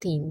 3।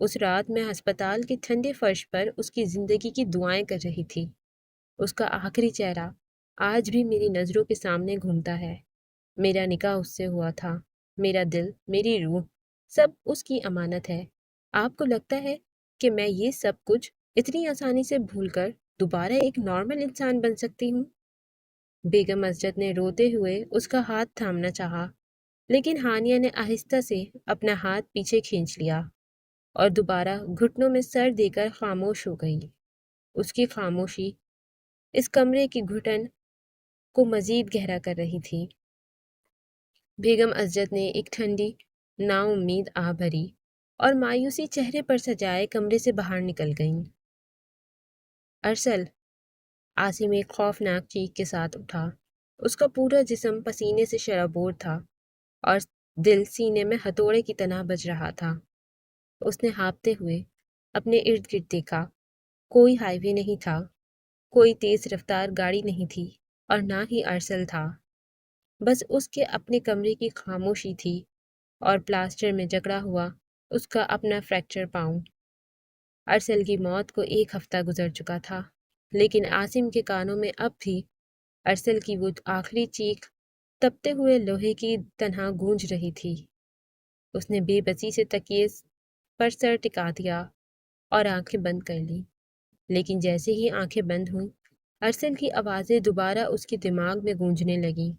اس رات میں ہسپتال کے ٹھنڈے فرش پر اس کی زندگی کی دعائیں کر رہی تھی۔ اس کا آخری چہرہ آج بھی میری نظروں کے سامنے گھومتا ہے۔ میرا نکاح اس سے ہوا تھا۔ میرا دل، میری روح، سب اس کی امانت ہے۔ آپ کو لگتا ہے کہ میں یہ سب کچھ اتنی آسانی سے بھول کر دوبارہ ایک نارمل انسان بن سکتی ہوں؟ بیگم اسجد نے روتے ہوئے اس کا ہاتھ تھامنا چاہا، لیکن ہانیہ نے آہستہ سے اپنا ہاتھ پیچھے کھینچ لیا اور دوبارہ گھٹنوں میں سر دے کر خاموش ہو گئی۔ اس کی خاموشی اس کمرے کی گھٹن کو مزید گہرا کر رہی تھی۔ بیگم اسجد نے ایک ٹھنڈی، نا امید آہ بھری اور مایوسی چہرے پر سجائے کمرے سے باہر نکل گئیں۔ ارسل! عاصم ایک خوفناک چیخ کے ساتھ اٹھا۔ اس کا پورا جسم پسینے سے شرابور تھا اور دل سینے میں ہتھوڑے کی طرح بج رہا تھا۔ اس نے ہانپتے ہوئے اپنے ارد گرد دیکھا۔ کوئی ہائی وے نہیں تھا، کوئی تیز رفتار گاڑی نہیں تھی اور نہ ہی ارسل تھا۔ بس اس کے اپنے کمرے کی خاموشی تھی اور پلاسٹر میں جکڑا ہوا اس کا اپنا فریکچر پاؤں۔ ارسل کی موت کو 1 ہفتہ گزر چکا تھا، لیکن عاصم کے کانوں میں اب بھی ارسل کی وہ آخری چیخ تپتے ہوئے لوہے کی طرح گونج رہی تھی۔ اس نے بے بسی سے تکیے پر سر ٹکا دیا اور آنکھیں بند کر لی، لیکن جیسے ہی آنکھیں بند ہوئیں، ارسل کی آوازیں دوبارہ اس کے دماغ میں گونجنے لگیں۔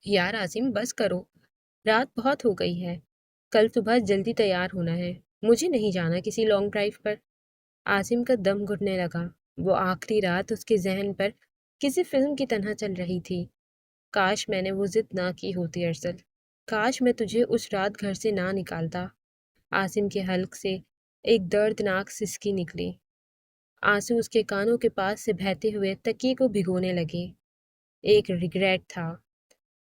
یار عاصم، بس کرو، رات بہت ہو گئی ہے، کل صبح جلدی تیار ہونا ہے، مجھے نہیں جانا کسی لانگ ڈرائیو پر۔ عاصم کا دم گھٹنے لگا۔ وہ آخری رات اس کے ذہن پر کسی فلم کی طرح چل رہی تھی۔ کاش میں نے وہ ضد نہ کی ہوتی ارسل، کاش میں تجھے اس رات گھر سے نہ نکالتا۔ عاصم کے حلق سے ایک دردناک سسکی نکلی۔ آنسو اس کے کانوں کے پاس سے بہتے ہوئے تکیے کو بھگونے لگے۔ ایک ریگریٹ تھا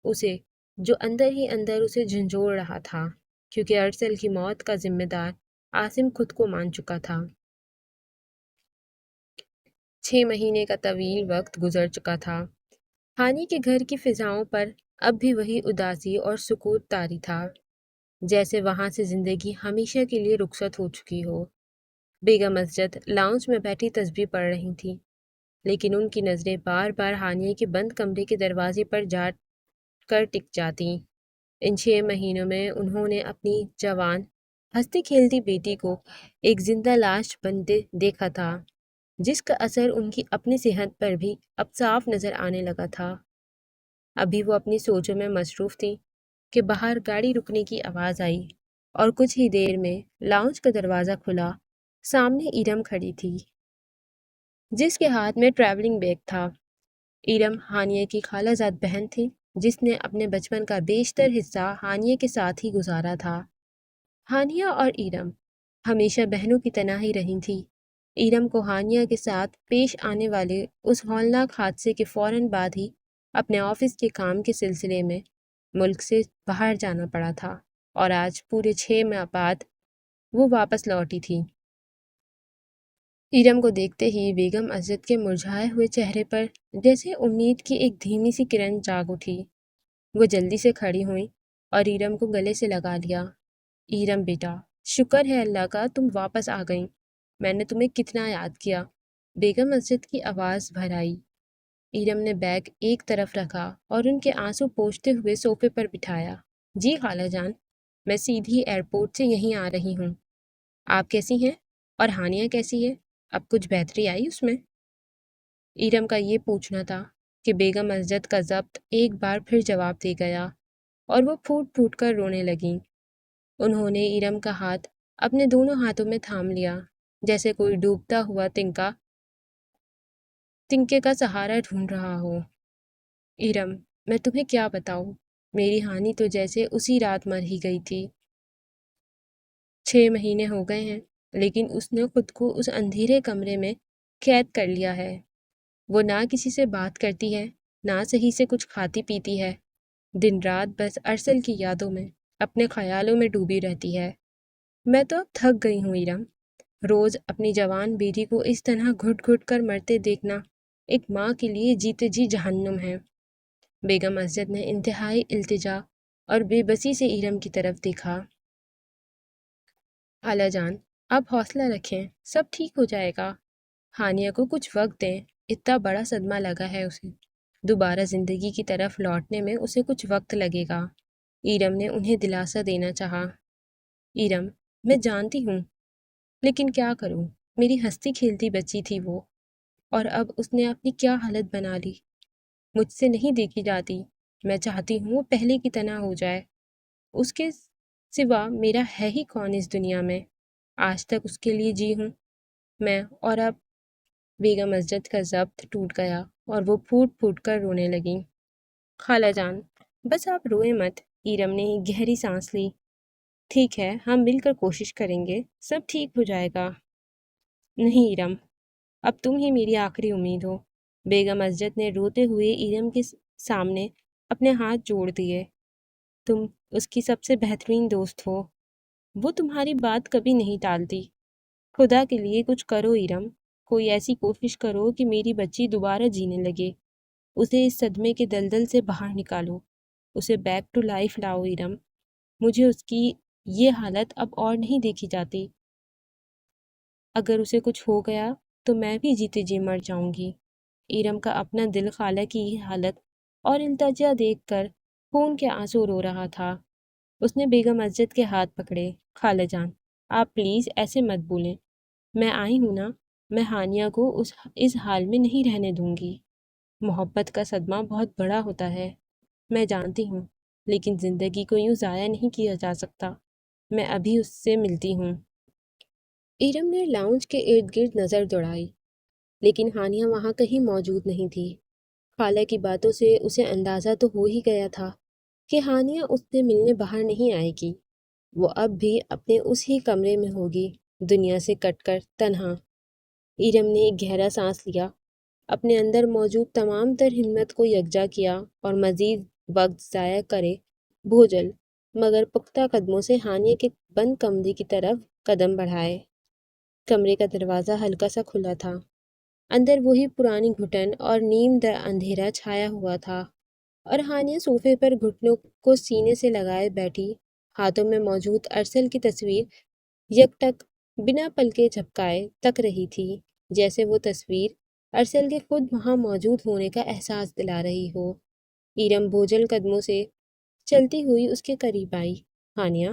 اسے، جو اندر ہی اندر اسے جھنجھوڑ رہا تھا، کیونکہ ارسل کی موت کا ذمہ دار عاصم خود کو مان چکا تھا۔ 6 مہینے کا طویل وقت گزر چکا تھا۔ ہانی کے گھر کی فضاؤں پر اب بھی وہی اداسی اور سکوت طاری تھا، جیسے وہاں سے زندگی ہمیشہ کے لیے رخصت ہو چکی ہو۔ بیگم اسجد لاؤنج میں بیٹھی تسبیح پڑھ رہی تھیں، لیکن ان کی نظریں بار بار ہانیہ کے بند کمرے کے دروازے پر جا کر ٹک جاتیں۔ ان 6 مہینوں میں انہوں نے اپنی جوان، ہنستی کھیلتی بیٹی کو ایک زندہ لاش بنتے دیکھا تھا، جس کا اثر ان کی اپنی صحت پر بھی اب صاف نظر آنے لگا تھا۔ ابھی وہ اپنی سوچوں میں مصروف تھی کہ باہر گاڑی رکنے کی آواز آئی اور کچھ ہی دیر میں لاؤنج کا دروازہ کھلا۔ سامنے ایرم کھڑی تھی، جس کے ہاتھ میں ٹریولنگ بیگ تھا۔ ایرم ہانیہ کی خالہ زاد بہن تھی، جس نے اپنے بچپن کا بیشتر حصہ ہانیہ کے ساتھ ہی گزارا تھا۔ ہانیہ اور ایرم ہمیشہ بہنوں کی طرح ہی رہی تھی۔ ایرم کو ہانیہ کے ساتھ پیش آنے والے اس ہولناک حادثے کے فوراً بعد ہی اپنے آفس کے کام کے سلسلے میں ملک سے باہر جانا پڑا تھا، اور آج پورے 6 ماہ بعد وہ واپس لوٹی تھی۔ ایرم کو دیکھتے ہی بیگم اسجد کے مرجھائے ہوئے چہرے پر جیسے امید کی ایک دھیمی سی کرن جاگ اٹھی۔ وہ جلدی سے کھڑی ہوئیں اور ایرم کو گلے سے لگا لیا۔ ایرم بیٹا، شکر ہے اللہ کا تم واپس آ گئیں، میں نے تمہیں کتنا یاد کیا۔ بیگم اسجد کی آواز بھر آئی۔ ایرم نے بیگ ایک طرف رکھا اور ان کے آنسو پوچھتے ہوئے صوفے پر بٹھایا۔ جی خالہ جان، میں سیدھی ایئرپورٹ سے یہیں آ رہی ہوں۔ آپ کیسی ہیں؟ اور ہانیہ کیسی ہے؟ اب کچھ بہتری آئی اس میں؟ ایرم کا یہ پوچھنا تھا کہ بیگم اسجد کا ضبط ایک بار پھر جواب دے گیا اور وہ پھوٹ پھوٹ کر رونے لگیں۔ انہوں نے ایرم کا ہاتھ اپنے دونوں ہاتھوں میں تھام لیا، جیسے کوئی ڈوبتا ہوا تنکے کا سہارا ڈھونڈ رہا ہو۔ ایرم، میں تمہیں کیا بتاؤں، میری ہانی تو جیسے اسی رات مر ہی گئی تھی۔ 6 مہینے ہو گئے ہیں، لیکن اس نے خود کو اس اندھیرے کمرے میں قید کر لیا ہے۔ وہ نہ کسی سے بات کرتی ہے، نہ صحیح سے کچھ کھاتی پیتی ہے، دن رات بس ارسل کی یادوں میں اپنے خیالوں میں ڈوبی رہتی ہے۔ میں تو اب تھک گئی ہوں ایرم، روز اپنی جوان بیٹی کو اس طرح گھٹ گھٹ کر مرتے دیکھنا ایک ماں کے لیے جیتے جی جہنم ہے۔ بیگم اسجد نے انتہائی التجا اور بے بسی سے ایرم کی طرف دیکھا۔ خالہ جان، آپ حوصلہ رکھیں، سب ٹھیک ہو جائے گا۔ ہانیہ کو کچھ وقت دیں، اتنا بڑا صدمہ لگا ہے اسے، دوبارہ زندگی کی طرف لوٹنے میں اسے کچھ وقت لگے گا۔ ایرم نے انہیں دلاسا دینا چاہا۔ ایرم، میں جانتی ہوں، لیکن کیا کروں، میری ہنستی کھیلتی بچی تھی وہ، اور اب اس نے اپنی کیا حالت بنا لی۔ مجھ سے نہیں دیکھی جاتی، میں چاہتی ہوں وہ پہلے کی طرح ہو جائے۔ اس کے سوا میرا ہے ہی کون اس دنیا میں؟ آج تک اس کے لیے جی ہوں میں، اور اب بیگم اسجد کا ضبط ٹوٹ گیا اور وہ پھوٹ پھوٹ کر رونے لگیں۔ خالہ جان، بس آپ روئیں مت۔ ایرم نے گہری سانس لی۔ ٹھیک ہے، ہم مل کر کوشش کریں گے، سب ٹھیک ہو جائے گا۔ نہیں ایرم، اب تم ہی میری آخری امید ہو۔ بیگم اسجد نے روتے ہوئے ایرم کے سامنے اپنے ہاتھ جوڑ دیے۔ تم اس کی سب سے بہترین دوست ہو، وہ تمہاری بات کبھی نہیں ٹالتی۔ خدا کے لیے کچھ کرو ایرم، کوئی ایسی کوشش کرو کہ میری بچی دوبارہ جینے لگے۔ اسے اس صدمے کے دلدل سے باہر نکالو، اسے بیک ٹو لائف لاؤ ایرم۔ مجھے اس کی یہ حالت اب اور نہیں دیکھی جاتی۔ اگر اسے کچھ ہو گیا تو میں بھی جیتے جی مر جاؤں گی۔ ایرم کا اپنا دل خالہ کی یہ حالت اور التجا دیکھ کر خون کے آنسو رو رہا تھا۔ اس نے بیگم اسجد کے ہاتھ پکڑے۔ خالہ جان، آپ پلیز ایسے مت بولیں، میں آئی ہوں نا، میں ہانیہ کو اس حال میں نہیں رہنے دوں گی۔ محبت کا صدمہ بہت بڑا ہوتا ہے، میں جانتی ہوں، لیکن زندگی کو یوں ضائع نہیں کیا جا سکتا۔ میں ابھی اس سے ملتی ہوں۔ ایرم نے لاؤنج کے ارد گرد نظر دوڑائی، لیکن ہانیہ وہاں کہیں موجود نہیں تھی۔ خالہ کی باتوں سے اسے اندازہ تو ہو ہی گیا تھا کہ ہانیہ اس سے ملنے باہر نہیں آئے گی۔ وہ اب بھی اپنے اس ہی کمرے میں ہوگی، دنیا سے کٹ کر تنہا۔ ایرم نے ایک گہرا سانس لیا، اپنے اندر موجود تمام تر ہمت کو یکجا کیا اور مزید وقت ضائع کرے بھوجل مگر پختہ قدموں سے ہانیہ کے بند کمرے کی طرف قدم بڑھائے۔ کمرے کا دروازہ ہلکا سا کھلا تھا، اندر وہی پرانی گھٹن اور نیم اندھیرا چھایا ہوا تھا، اور ہانیہ صوفے پر گھٹنوں کو سینے سے لگائے بیٹھی، ہاتھوں میں موجود ارسل کی تصویر یکٹک بنا پلکے جھپکائے تک رہی تھی، جیسے وہ تصویر ارسل کے خود وہاں موجود ہونے کا احساس دلا رہی ہو۔ ایرم بوجھل قدموں سے چلتی ہوئی اس کے قریب آئی۔ ہانیہ،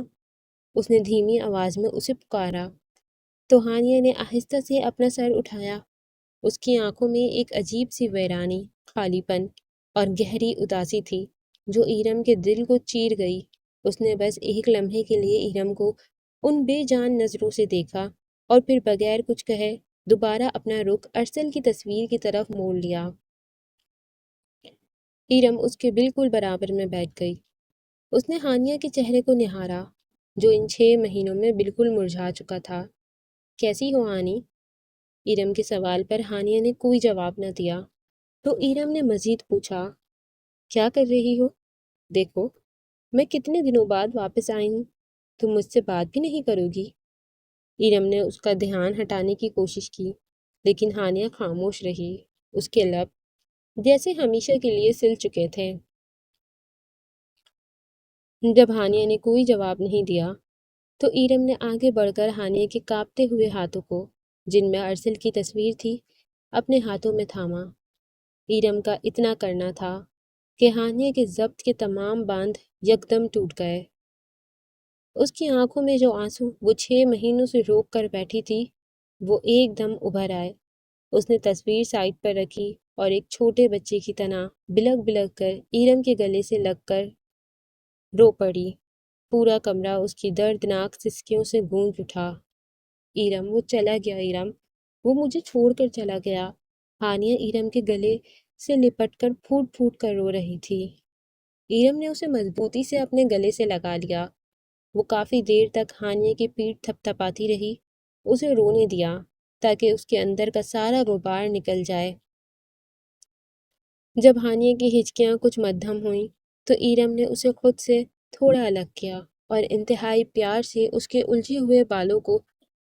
اس نے دھیمی آواز میں اسے پکارا، تو ہانیہ نے آہستہ سے اپنا سر اٹھایا۔ اس کی آنکھوں میں ایک عجیب سی ویرانی، خالی پن اور گہری اداسی تھی جو ایرم کے دل کو چیر گئی۔ اس نے بس ایک لمحے کے لیے ایرم کو ان بے جان نظروں سے دیکھا اور پھر بغیر کچھ کہے دوبارہ اپنا رخ ارسل کی تصویر کی طرف موڑ لیا۔ ایرم اس کے بالکل برابر میں بیٹھ گئی۔ اس نے ہانیہ کے چہرے کو نہارا جو ان 6 مہینوں میں بالکل مرجھا چکا تھا۔ کیسی ہو آنی؟ ایرم کے سوال پر ہانیہ نے کوئی جواب نہ دیا، تو ایرم نے مزید پوچھا، کیا کر رہی ہو؟ دیکھو، میں کتنے دنوں بعد واپس آئی ہوں، تم مجھ سے بات بھی نہیں کرو گی؟ ایرم نے اس کا دھیان ہٹانے کی کوشش کی، لیکن ہانیہ خاموش رہی۔ اس کے لب جیسے ہمیشہ کے لیے سل چکے تھے۔ جب ہانیہ نے کوئی جواب نہیں دیا تو ایرم نے آگے بڑھ کر ہانیہ کے کانپتے ہوئے ہاتھوں کو، جن میں ارسل کی تصویر تھی، اپنے ہاتھوں میں تھاما۔ ایرم کا اتنا کرنا تھا کہ ہانیہ کے ضبط کے تمام باندھ یکدم ٹوٹ گئے۔ اس کی آنکھوں میں جو آنسو وہ 6 مہینوں سے روک کر بیٹھی تھی، وہ ایک دم ابھر آئے۔ اس نے تصویر سائڈ پر رکھی اور ایک چھوٹے بچے کی طرح بلک بلک کر ایرم کے گلے سے لگ کر رو پڑی۔ پورا کمرہ اس کی دردناک سسکیوں سے گونج اٹھا۔ ایرم، وہ چلا گیا ایرم، وہ مجھے چھوڑ کر چلا گیا۔ ہانیہ ایرم کے گلے سے لپٹ کر پھوٹ پھوٹ کر رو رہی تھی۔ ایرم نے اسے مضبوطی سے اپنے گلے سے لگا لیا۔ وہ کافی دیر تک ہانیہ کی پیٹھ تھپ تھپاتی رہی، اسے رونے دیا تاکہ اس کے اندر کا سارا غبار نکل جائے۔ جب ہانیہ کی ہچکیاں کچھ مدھم ہوئیں تو ایرم نے اسے خود سے تھوڑا الگ کیا اور انتہائی پیار سے اس کے الجھے ہوئے بالوں کو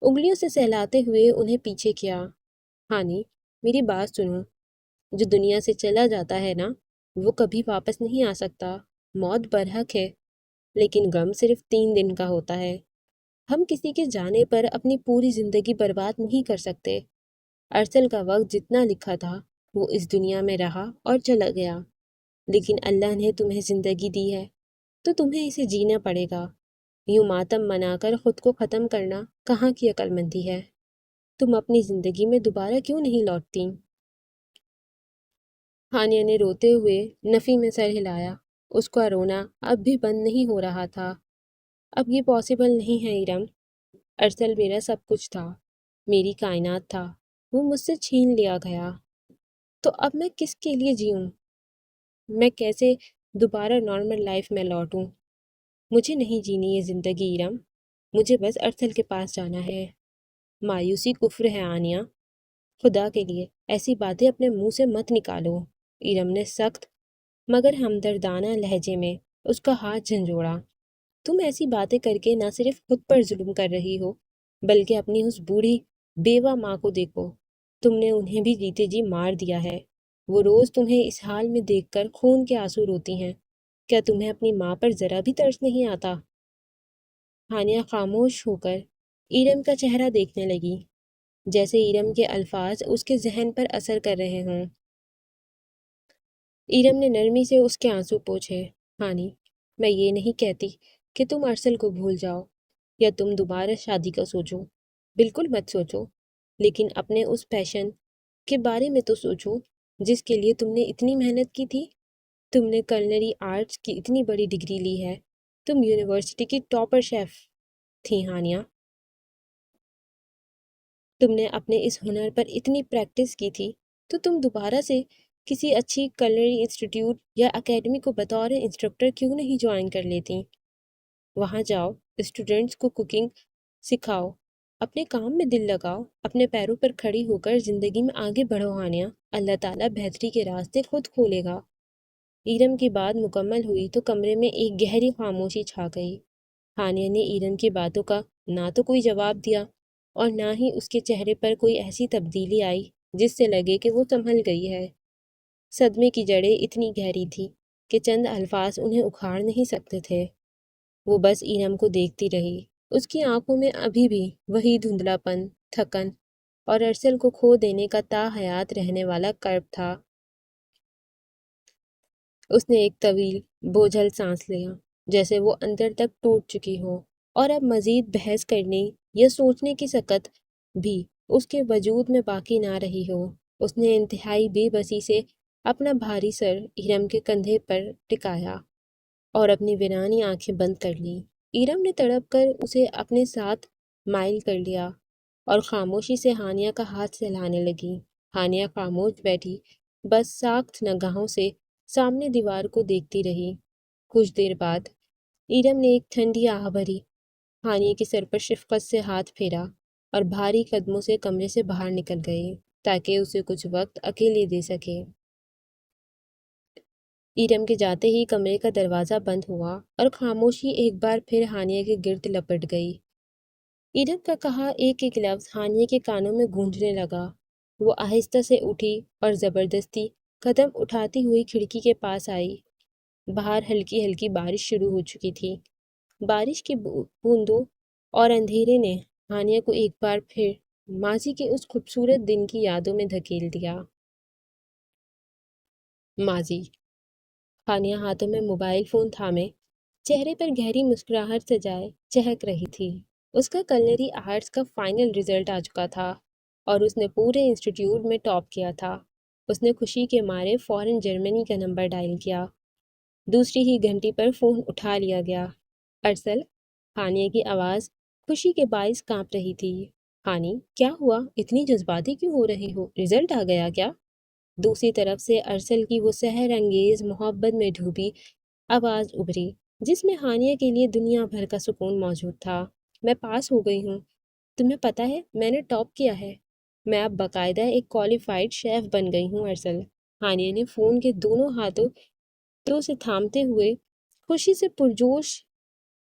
انگلیوں سے سہلاتے ہوئے انہیں پیچھے کیا۔ ہانی، میری بات سنو، جو دنیا سے چلا جاتا ہے نا، وہ کبھی واپس نہیں آ سکتا۔ موت برحق ہے، لیکن غم صرف 3 دن کا ہوتا ہے۔ ہم کسی کے جانے پر اپنی پوری زندگی برباد نہیں کر سکتے۔ ارسل کا وقت جتنا لکھا تھا وہ اس دنیا میں رہا اور چلا گیا، لیکن اللہ نے تمہیں زندگی دی ہے تو تمہیں اسے جینا پڑے گا۔ یوں ماتم منا کر خود کو ختم کرنا کہاں کی عقل مندی ہے؟ تم اپنی زندگی میں دوبارہ کیوں نہیں لوٹتی؟ ہانیہ نے روتے ہوئے نفی میں سر ہلایا۔ اس کا رونا اب بھی بند نہیں ہو رہا تھا۔ اب یہ پاسبل نہیں ہے ارم۔ ارسل میرا سب کچھ تھا، میری کائنات تھا، وہ مجھ سے چھین لیا گیا۔ تو اب میں کس کے لیے جیوں؟ میں کیسے دوبارہ نارمل لائف میں لوٹوں؟ مجھے نہیں جینی یہ زندگی ارم، مجھے بس ارسل کے پاس جانا ہے۔ مایوسی کفر ہے آنیہ، خدا کے لیے ایسی باتیں اپنے منہ سے مت نکالو۔ ارم نے سخت مگر ہمدردانہ لہجے میں اس کا ہاتھ جھنجھوڑا۔ تم ایسی باتیں کر کے نہ صرف خود پر ظلم کر رہی ہو بلکہ اپنی اس بوڑھی بیوہ ماں کو دیکھو، تم نے انہیں بھی جیتے جی مار دیا ہے۔ وہ روز تمہیں اس حال میں دیکھ کر خون کے آنسو روتی ہیں، کیا تمہیں اپنی ماں پر ذرا بھی ترس نہیں آتا؟ ہانیہ خاموش ہو کر ارم کا چہرہ دیکھنے لگی، جیسے ارم کے الفاظ اس کے ذہن پر اثر کر رہے ہوں۔ ارم نے نرمی سے اس کے آنسو پوچھے۔ ہانی، میں یہ نہیں کہتی کہ تم ارسل کو بھول جاؤ یا تم دوبارہ شادی کا سوچو، بالکل مت سوچو، لیکن اپنے اس پیشن کے بارے میں تو سوچو جس کے لیے تم نے اتنی محنت کی تھی۔ تم نے کلنری آرٹس کی اتنی بڑی ڈگری لی ہے، تم یونیورسٹی کی ٹاپر شیف تھی ہانیہ، تم نے اپنے اس ہنر پر اتنی پریکٹس کی تھی، تو تم دوبارہ سے کسی اچھی کلنری انسٹیٹیوٹ یا اکیڈمی کو بطور انسٹرکٹر کیوں نہیں جوائن کر لیتی؟ وہاں جاؤ، اسٹوڈنٹس کو کوکنگ سکھاؤ، اپنے کام میں دل لگاؤ، اپنے پیروں پر کھڑی ہو کر زندگی میں آگے بڑھو ہانیہ، اللہ تعالیٰ بہتری کے راستے خود کھولے گا۔ ارم کی بات مکمل ہوئی تو کمرے میں ایک گہری خاموشی چھا گئی۔ ہانیہ نے ارم کی باتوں کا نہ تو کوئی جواب دیا اور نہ ہی اس کے چہرے پر کوئی ایسی تبدیلی آئی جس سے لگے کہ وہ سنبھل گئی ہے۔ صدمے کی جڑیں اتنی گہری تھی کہ چند الفاظ انہیں اکھاڑ نہیں سکتے تھے۔ وہ بس ارم کو دیکھتی رہی، اس کی آنکھوں میں ابھی بھی وہی دھندلا پن، تھکن اور ارسل کو کھو دینے کا تا حیات رہنے والا کرب تھا۔ اس نے ایک طویل بوجھل سانس لیا، جیسے وہ اندر تک ٹوٹ چکی ہو اور اب مزید بحث کرنے یا سوچنے کی سکت بھی اس کے وجود میں باقی نہ رہی ہو۔ اس نے انتہائی بے بسی سے اپنا بھاری سر ارم کے کندھے پر ٹکایا اور اپنی ویرانی آنکھیں بند کر لیں۔ ارم نے تڑپ کر اسے اپنے ساتھ مائل کر لیا اور خاموشی سے ہانیہ کا ہاتھ سہلانے لگی۔ ہانیہ خاموش بیٹھی، بس ساکت نگاہوں سے سامنے دیوار کو دیکھتی رہی۔ کچھ دیر بعد ارم نے ایک ٹھنڈی آہ بھری، ہانیہ کے سر پر شفقت سے ہاتھ پھیرا اور بھاری قدموں سے کمرے سے باہر نکل گئی تاکہ اسے کچھ وقت اکیلے دے سکے۔ ارم کے جاتے ہی کمرے کا دروازہ بند ہوا اور خاموشی ایک بار پھر ہانیہ کے گرد لپٹ گئی۔ ارم کا کہا ایک ایک لفظ ہانیہ کے کانوں میں گونجنے لگا۔ وہ آہستہ سے اٹھی اور زبردستی قدم اٹھاتی ہوئی کھڑکی کے پاس آئی۔ باہر ہلکی ہلکی بارش شروع ہو چکی تھی۔ بارش کی بوندوں اور اندھیرے نے ہانیہ کو ایک بار پھر ماضی کے اس خوبصورت دن کی یادوں میں دھکیل دیا۔ ماضی۔ ہانیہ ہاتھوں میں موبائل فون تھامے، چہرے پر گہری مسکراہٹ سجائے چہک رہی تھی۔ اس کا کلنری آرٹس کا فائنل رزلٹ آ چکا تھا اور اس نے پورے انسٹیٹیوٹ میں ٹاپ کیا تھا۔ اس نے خوشی کے مارے فوراً جرمنی کا نمبر ڈائل کیا۔ دوسری ہی گھنٹی پر فون اٹھا لیا گیا۔ ارسل، ہانیہ کی آواز خوشی کے باعث کانپ رہی تھی۔ ہانی، کیا ہوا؟ اتنی جذباتی کیوں ہو رہی ہو؟ رزلٹ آ گیا کیا؟ دوسری طرف سے ارسل کی وہ سحر انگیز محبت میں ڈوبی آواز ابھری جس میں ہانیہ کے لیے دنیا بھر کا سکون موجود تھا۔ میں پاس ہو گئی ہوں، تمہیں پتہ ہے میں نے ٹاپ کیا ہے، میں اب باقاعدہ ایک کوالیفائڈ شیف بن گئی ہوں ارسل۔ ہانیہ نے فون کے دونوں ہاتھوں سے تھامتے ہوئے خوشی سے پرجوش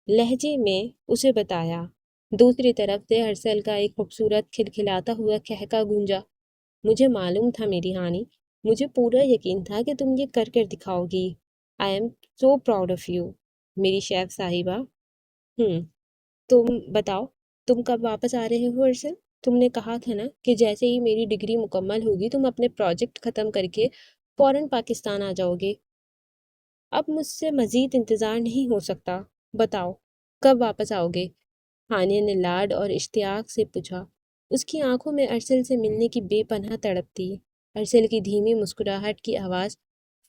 لہجے میں اسے بتایا۔ دوسری طرف سے ارسل کا ایک خوبصورت کھلکھلاتا ہوا کہکا گونجا۔ مجھے معلوم تھا میری ہانی، مجھے پورا یقین تھا کہ تم یہ کر کر دکھاؤ گی۔ I am so proud of you میری شیف صاحبہ۔ تم بتاؤ، تم کب واپس آ رہے ہو ارسل؟ تم نے کہا تھا نا کہ جیسے ہی میری ڈگری مکمل ہوگی تم اپنے پروجیکٹ ختم کر کے فوراً پاکستان آ جاؤ گے۔ اب مجھ سے مزید انتظار نہیں ہو سکتا، بتاؤ کب واپس آؤ گے؟ ہانیہ نے لاڈ اور اشتیاق سے پوچھا۔ اس کی آنکھوں میں ارسل سے ملنے کی بے پناہ تڑپ تھی۔ ارسل کی دھیمی مسکراہٹ کی آواز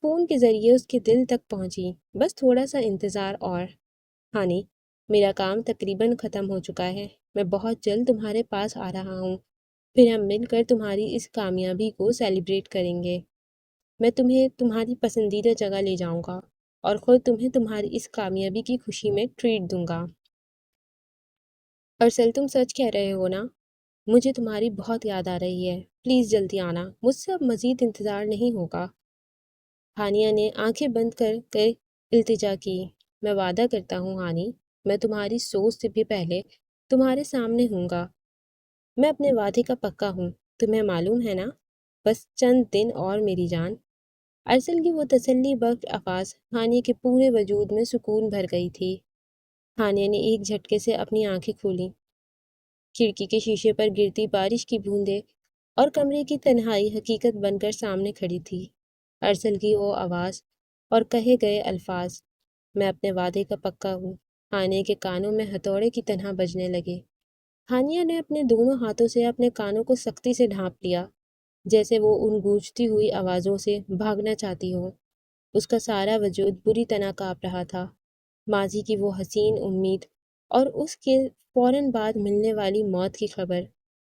فون کے ذریعے اس کے دل تک پہنچی۔ بس تھوڑا سا انتظار اور۔ ہانی، میرا کام تقریباً ختم ہو چکا ہے، میں بہت جلد تمہارے پاس آ رہا ہوں، پھر ہم مل کر تمہاری اس کامیابی کو سیلیبریٹ کریں گے۔ میں تمہیں تمہاری پسندیدہ جگہ لے جاؤں گا اور خود تمہیں تمہاری اس کامیابی کی خوشی میں ٹریٹ دوں گا۔ ارسل، تم سچ کہہ رہے ہو نا؟ مجھے تمہاری بہت یاد آ رہی ہے، پلیز جلدی آنا، مجھ سے اب مزید انتظار نہیں ہوگا۔ ہانیہ نے آنکھیں بند کر کے التجا کی۔ میں وعدہ کرتا ہوں ہانی، میں تمہاری سوچ سے بھی پہلے تمہارے سامنے ہوں گا۔ میں اپنے وعدے کا پکا ہوں، تمہیں معلوم ہے نا؟ بس چند دن اور میری جان۔ ارسل کی وہ تسلی بخش آواز ہانیہ کے پورے وجود میں سکون بھر گئی تھی۔ ہانیہ نے ایک جھٹکے سے اپنی آنکھیں کھولیں۔ کھڑکی کے شیشے پر گرتی بارش کی بوندیں اور کمرے کی تنہائی حقیقت بن کر سامنے کھڑی تھی۔ ارسل کی وہ آواز اور کہے گئے الفاظ، میں اپنے وعدے کا پکا ہوں، ہانیہ کے کانوں میں ہتھوڑے کی طرح بجنے لگے۔ ہانیہ نے اپنے دونوں ہاتھوں سے اپنے کانوں کو سختی سے ڈھانپ لیا، جیسے وہ ان گونجتی ہوئی آوازوں سے بھاگنا چاہتی ہو۔ اس کا سارا وجود بری طرح کانپ رہا تھا۔ ماضی کی وہ حسین امید اور اس کے فوراً بعد ملنے والی موت کی خبر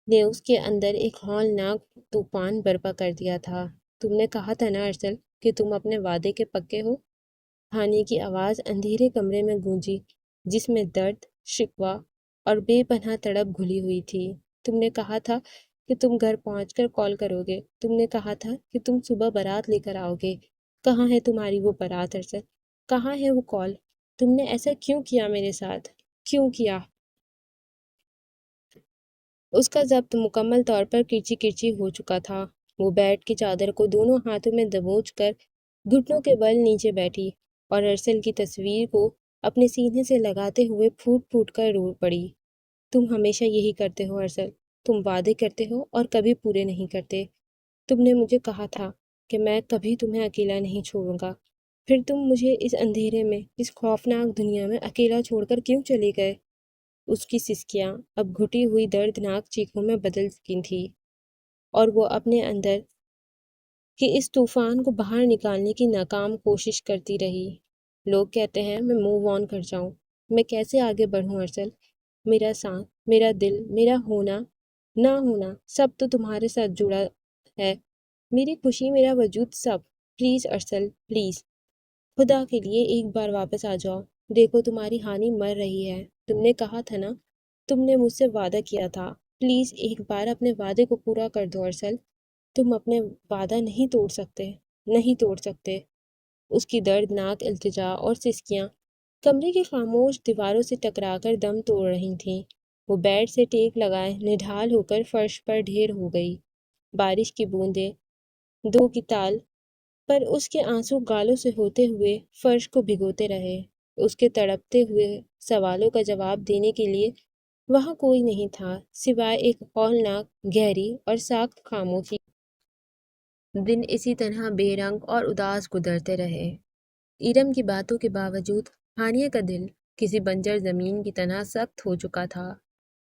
نے اس کے اندر ایک ہولناک طوفان برپا کر دیا تھا۔ تم نے کہا تھا نا ارسل کہ تم اپنے وعدے کے پکے ہو؟ ہانی کی آواز اندھیرے کمرے میں گونجی، جس میں درد، شکوہ اور بے پناہ تڑپ گھلی ہوئی تھی۔ تم نے کہا تھا کہ تم گھر پہنچ کر کال کرو گے، تم نے کہا تھا کہ تم صبح بارات لے کر آؤ گے۔ کہاں ہے تمہاری وہ بارات ارسل؟ کہاں ہے وہ کال؟ تم نے ایسا کیوں کیا میرے ساتھ؟ کیوں کیا؟ اس کا ضبط مکمل طور پر کرچی کرچی ہو چکا تھا۔ وہ بیڈ کی چادر کو دونوں ہاتھوں میں دبوچ کر گھٹنوں کے بل نیچے بیٹھی اور ارسل کی تصویر کو اپنے سینے سے لگاتے ہوئے پھوٹ پھوٹ کر رو پڑی۔ تم ہمیشہ یہی کرتے ہو ارسل، تم وعدے کرتے ہو اور کبھی پورے نہیں کرتے۔ تم نے مجھے کہا تھا کہ میں کبھی تمہیں اکیلا نہیں چھوڑوں گا، پھر تم مجھے اس اندھیرے میں، اس خوفناک دنیا میں اکیلا چھوڑ کر کیوں چلے گئے؟ اس کی سسکیاں اب گھٹی ہوئی دردناک چیخوں میں بدل چکی تھیں اور وہ اپنے اندر کہ اس طوفان کو باہر نکالنے کی ناکام کوشش کرتی رہی۔ لوگ کہتے ہیں میں موو آن کر جاؤں، میں کیسے آگے بڑھوں ارسل؟ میرا سانس، میرا دل، میرا ہونا نہ ہونا سب تو تمہارے ساتھ جڑا ہے، میری خوشی، میرا وجود، سب۔ پلیز ارسل، پلیز، خدا کے لیے ایک بار واپس آ جاؤ۔ دیکھو تمہاری ہانی مر رہی ہے، تم نے کہا تھا نا، تم نے مجھ سے وعدہ کیا تھا، پلیز ایک بار اپنے وعدے کو پورا کر دو ارسل۔ تم اپنے وعدہ نہیں توڑ سکتے، نہیں توڑ سکتے۔ اس کی دردناک التجا اور سسکیاں کمرے کی خاموش دیواروں سے ٹکرا کر دم توڑ رہی تھیں۔ وہ بیڈ سے ٹیک لگائے نڈھال ہو کر فرش پر ڈھیر ہو گئی۔ بارش کی بوندیں دو کی تال پر اس کے آنسو گالوں سے ہوتے ہوئے فرش کو بھگوتے رہے۔ اس کے تڑپتے ہوئے سوالوں کا جواب دینے کے لیے وہاں کوئی نہیں تھا سوائے ایک ہولناک، گہری اور سخت خاموشی۔ دن اسی طرح بے رنگ اور اداس گزرتے رہے۔ ایرم کی باتوں کے باوجود ہانیہ کا دل کسی بنجر زمین کی طرح سخت ہو چکا تھا،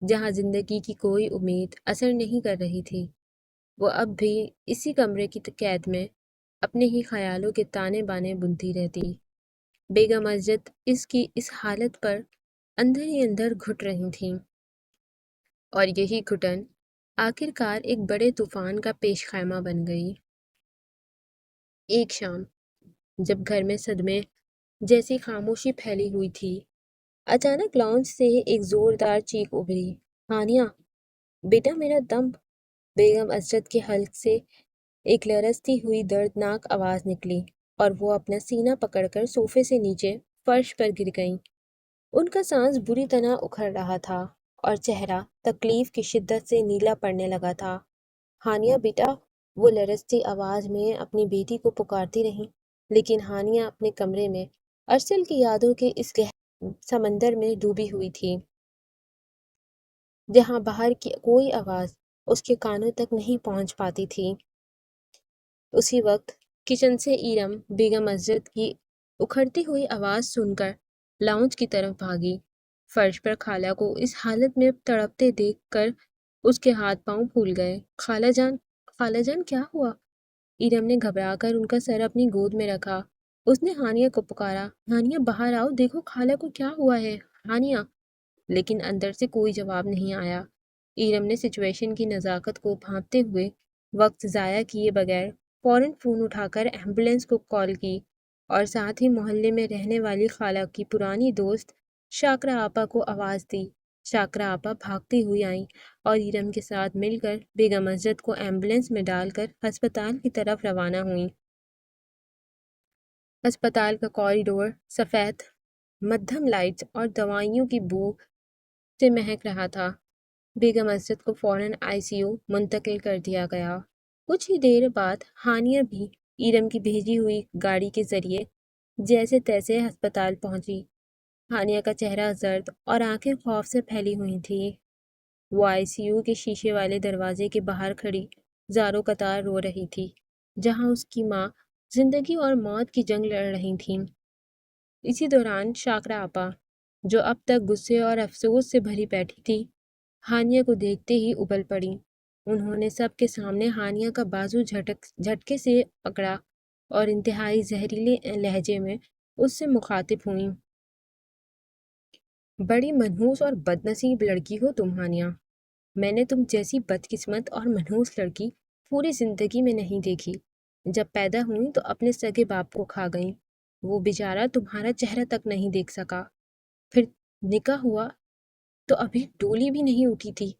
جہاں زندگی کی کوئی امید اثر نہیں کر رہی تھی۔ وہ اب بھی اسی کمرے کی قید میں اپنے ہی خیالوں کے تانے بانے بنتی رہتی۔ بیگم اسجد اس کی اس حالت پر اندر ہی اندر گھٹ رہی تھیں، اور یہی گھٹن آخر کار ایک بڑے طوفان کا پیش خیمہ بن گئی۔ ایک شام جب گھر میں صدمے جیسی خاموشی پھیلی ہوئی تھی، اچانک لاؤنج سے ایک زوردار چیخ ابھری، ہانیہ، بیٹا میرا دم! بیگم اسجد کے حلق سے ایک لرزتی ہوئی دردناک آواز نکلی اور وہ اپنا سینہ پکڑ کر صوفے سے نیچے فرش پر گر گئیں۔ ان کا سانس بری طرح اکھڑ رہا تھا اور چہرہ تکلیف کی شدت سے نیلا پڑنے لگا تھا۔ ہانیہ بیٹا، وہ لرزتی آواز میں اپنی بیٹی کو پکارتی رہی، لیکن ہانیہ اپنے کمرے میں ارسل کی یادوں کے اس گہرے سمندر میں ڈوبی ہوئی تھی۔ جہاں باہر کی کوئی آواز اس کے کانوں تک نہیں پہنچ پاتی تھی۔ اسی وقت کچن سے ایرم بیگم عزت کی اکھڑتی ہوئی آواز سن کر لاؤنج کی طرف بھاگی۔ فرش پر خالہ کو اس حالت میں تڑپتے دیکھ کر اس کے ہاتھ پاؤں پھول گئے۔ خالہ جان کیا ہوا؟ ایرم نے گھبرا کر ان کا سر اپنی گود میں رکھا۔ اس نے ہانیہ کو پکارا، ہانیہ باہر آؤ، دیکھو خالہ کو کیا ہوا ہے، ہانیہ۔ لیکن اندر سے کوئی جواب نہیں آیا۔ ایرم نے سچویشن کی نزاکت کو بھانپتے ہوئے وقت ضائع کیے بغیر فوراً فون اٹھا کر ایمبولینس کو کال کی اور ساتھ ہی محلے میں رہنے والی خالہ کی پرانی دوست شاکرا آپا کو آواز دی۔ شاکرا آپا بھاگتی ہوئی آئیں اور ایرم کے ساتھ مل کر بیگم عزت کو ایمبولینس میں ڈال کر ہسپتال کی طرف روانہ ہوئیں۔ ہسپتال کا کوریڈور سفید مدھم لائٹس اور دوائیوں کی بو سے مہک رہا تھا۔ بیگم عزت کو فوراً ICU منتقل کر دیا گیا۔ کچھ ہی دیر بعد ہانیہ بھی ایرم کی بھیجی ہوئی گاڑی کے ذریعے جیسے تیسے ہسپتال پہنچی۔ ہانیہ کا چہرہ زرد اور آنکھیں خوف سے پھیلی ہوئی تھیں۔ وہ ICU کے شیشے والے دروازے کے باہر کھڑی زاروں قطار رو رہی تھی، جہاں اس کی ماں زندگی اور موت کی جنگ لڑ رہی تھیں۔ اسی دوران شاکرا آپا، جو اب تک غصے اور افسوس سے بھری بیٹھی تھی، ہانیہ کو دیکھتے ہی ابل پڑی۔ انہوں نے سب کے سامنے ہانیہ کا بازو جھٹکے سے پکڑا اور انتہائی زہریلے لہجے میں اس سے مخاطب ہوئیں۔ بڑی منحوس اور بد نصیب لڑکی ہو تم ہانیہ۔ میں نے تم جیسی بدقسمت اور منحوس لڑکی پوری زندگی میں نہیں دیکھی۔ جب پیدا ہوئی تو اپنے سگے باپ کو کھا گئیں۔ وہ بیچارہ تمہارا چہرہ تک نہیں دیکھ سکا۔ پھر نکاح ہوا تو ابھی ڈولی بھی نہیں اٹھی تھی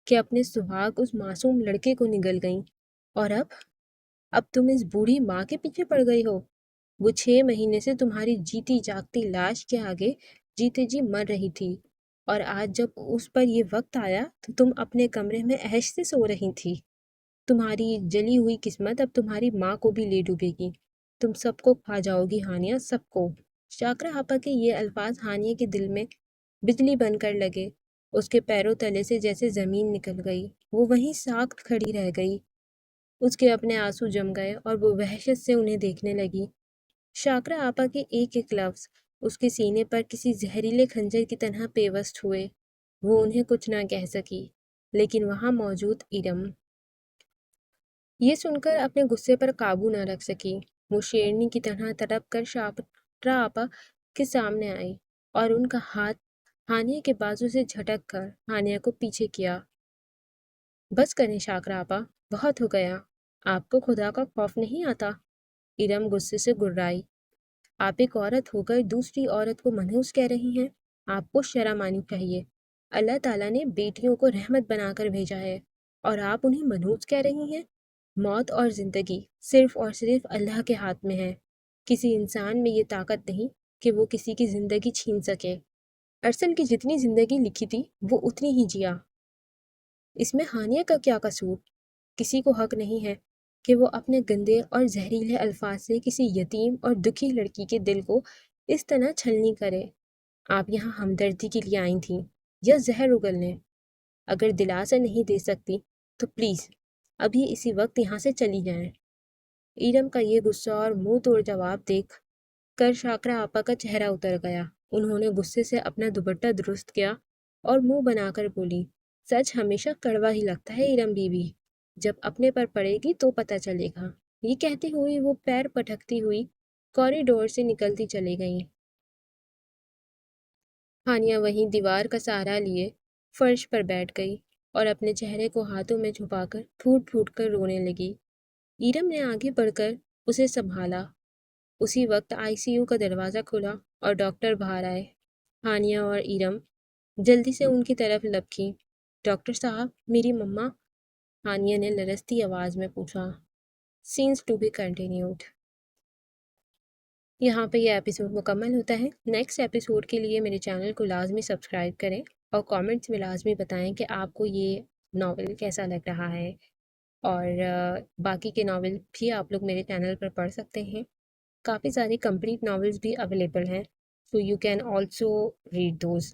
کہ اپنے سہاگ اس معصوم لڑکے کو نگل گئیں، اور اب تم اس بوڑھی ماں کے پیچھے پڑ گئی ہو۔ وہ 6 مہینے سے تمہاری جیتی جاگتی لاش کے آگے جیتے جی مر رہی تھی، اور آج جب اس پر یہ وقت آیا تو تم اپنے کمرے میں عیش سے سو رہی تھی۔ تمہاری جلی ہوئی قسمت اب تمہاری ماں کو بھی لے ڈوبے گی۔ تم سب کو کھا جاؤ گی ہانیہ، سب کو۔ شاکرا آپا کے یہ الفاظ ہانیہ کے دل میں بجلی بن کر لگے۔ اس کے پیروں تلے سے جیسے زمین نکل گئی۔ وہ وہیں ساکت کھڑی رہ گئی۔ اس کے اپنے آنسو جم گئے اور وہ وحشت سے انہیں دیکھنے لگی۔ شاکرا آپا کے ایک ایک لفظ اس کے سینے پر کسی زہریلے خنجر کی طرح پیوست ہوئے۔ وہ انہیں کچھ نہ کہہ سکی، لیکن وہاں موجود ایرم یہ سن کر اپنے غصے پر قابو نہ رکھ سکی۔ وہ شیرنی کی طرح تڑپ کر شاکرا آپا کے سامنے آئی اور ان کا ہاتھ ہانیہ کے بازو سے جھٹک کر ہانیہ کو پیچھے کیا۔ بس کریں شاکرا آپا، بہت ہو گیا۔ آپ کو خدا کا خوف نہیں آتا؟ ایرم غصے سے گررائی۔ آپ ایک عورت ہو کر دوسری عورت کو منحوس کہہ رہی ہیں؟ آپ کو شرم آنی چاہیے۔ اللہ تعالیٰ نے بیٹیوں کو رحمت بنا کر بھیجا ہے، اور آپ انہیں منحوس کہہ رہی ہیں؟ موت اور زندگی صرف اور صرف اللہ کے ہاتھ میں ہے۔ کسی انسان میں یہ طاقت نہیں کہ وہ کسی کی زندگی چھین سکے۔ ارسل کی جتنی زندگی لکھی تھی وہ اتنی ہی جیا۔ اس میں ہانیہ کا کیا قصور؟ کسی کو حق نہیں ہے کہ وہ اپنے گندے اور زہریلے الفاظ سے کسی یتیم اور دکھی لڑکی کے دل کو اس طرح چھلنی کرے۔ آپ یہاں ہمدردی کے لیے آئی تھیں یا زہر اگلنے؟ اگر دلاسا نہیں دے سکتی تو پلیز ابھی اسی وقت یہاں سے چلی جائیں۔ ایرم کا یہ غصہ اور منہ توڑ جواب دیکھ کر شاکرا آپا کا چہرہ اتر گیا۔ انہوں نے غصے سے اپنا دوپٹہ درست کیا اور منہ بنا کر بولی، سچ ہمیشہ کڑوا ہی لگتا ہے ایرم بی بی، جب اپنے پر پڑے گی تو پتہ چلے گا۔ یہ کہتی ہوئی وہ پیر پٹکتی ہوئی کوریڈور سے نکلتی چلی گئیں۔ ہانیہ وہیں دیوار کا سہارا لیے فرش پر بیٹھ گئی اور اپنے چہرے کو ہاتھوں میں چھپا کر پھوٹ پھوٹ کر رونے لگی۔ ایرم نے آگے بڑھ کر اسے سنبھالا۔ اسی وقت ICU کا دروازہ کھلا اور ڈاکٹر باہر آئے۔ ہانیہ اور ایرم جلدی سے ان کی طرف لپکیں۔ ڈاکٹر صاحب، میری مما، ہانیہ نے لرزتی آواز میں پوچھا۔ Sense to be continued. یہاں پہ یہ ایپیسوڈ مکمل ہوتا ہے۔ نیکسٹ ایپیسوڈ کے لیے میرے چینل کو لازمی سبسکرائب کریں اور کامنٹس میں لازمی بتائیں کہ آپ کو یہ ناول کیسا لگ رہا ہے، اور باقی کے ناول بھی آپ لوگ میرے چینل پر پڑھ سکتے ہیں۔ کافی ساری کمپلیٹ ناولز بھی اویلیبل ہیں، so you can also read those.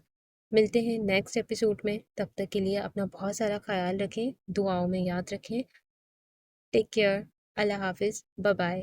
ملتے ہیں نیکسٹ ایپیسوڈ میں، تب تک کے لیے اپنا بہت سارا خیال رکھیں، دعاؤں میں یاد رکھیں۔ ٹیک کیئر، اللہ حافظ، بائے بائے۔